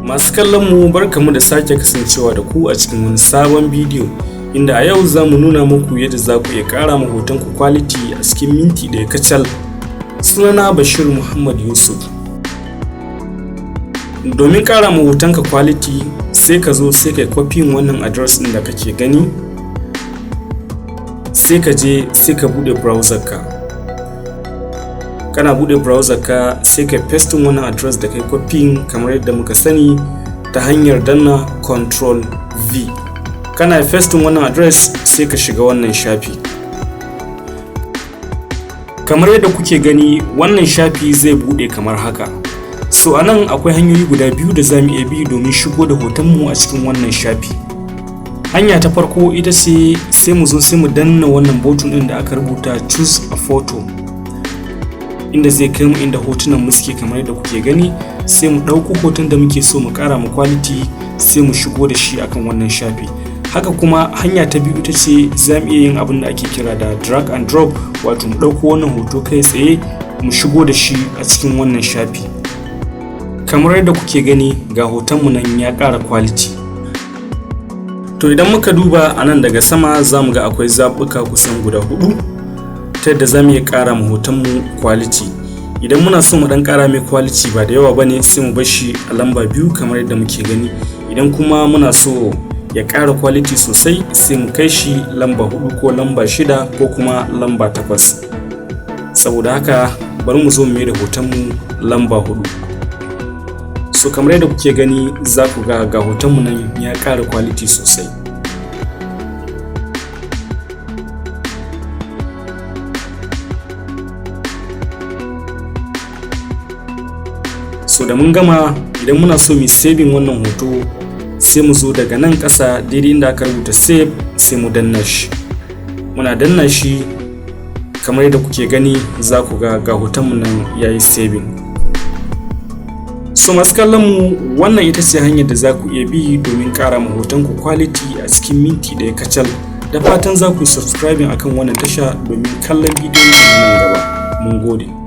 Masu kallon mu barkamu da sake kasancewa da ku a cikin wani sabon bidiyo, inda a yau za mu nuna muku yadda za ku iya ƙara ma hotonku quality a cikin minti ɗaya kacal. Sunana Bashir Muhammad Yusuf. Domin ƙara ma hotonka quality sai ka zo sai ka copy wannan address ɗin da kake gani, sai ka je sai ka buɗe browser ka. Kana buɗe browser ka sai ka paste wannan address da kai copying kamar yadda muka sani ta hanyar danna Ctrl V. Kana pasting wannan address sai ka shiga wannan shafi. Kamar yadda kuke gani wannan shafi zai buɗe kamar haka. So anan akwai hanyoyi guda biyu da zamu iya bi domin shigo da hotonmu a cikin wannan shafi. Hanya ta farko ita ce sai mu zo sai mu danna wannan button ɗin da aka rubuta choose a photo, inda zai kai mu inda hotunan mu suke kamar yadda kuke gani. Sai mu ɗauko hoton da muke so mu ƙara mu quality sai mu shigo da shi akan wannan shafi. Haka kuma hanya ta biyu ita ce za mu iya yin abin da ake kira da drag and drop, wato mu ɗauko wannan hoto kai tsaye mu shigo da shi a cikin wannan shafi. Kamar yadda kuke gani ga hotonmu nan ya ƙara quality. To idan muka duba a nan daga sama za mu ga akwai zaɓuka kusan guda 4 ta yadda za mu iya ƙara ma hotonmu quality. Idan muna so mu ɗan ƙara mai quality ba da yawa bane sai mu bar shi a lamba 2 kamar yadda muke gani. Idan kuma muna so ya ƙara quality sosai sai mu kai shi lamba 4 ko lamba 6 ko kuma lamba 8. Saboda haka bari mu zo mu mai da hotonmu lamba 4. So kamar yadda kuke gani za ku ga hotonmu nan ya ƙara quality sosai. So da mun gama, idan muna so mu saving wannan hoto sai mu zo daga nan ƙasa daidai inda aka rubuta save sai mu danna shi. Muna danna shi kamar yadda kuke gani za ku ga hotonmu nan yayi saving. So masu kallon mu, wannan ita ce hanyar da za ku iya bi domin ƙara ma hotonku quality a cikin minti ɗaya kacal. Da fatan za ku subscribing akan wannan tasha domin kallon bidiyon nan gaba. Mun gode.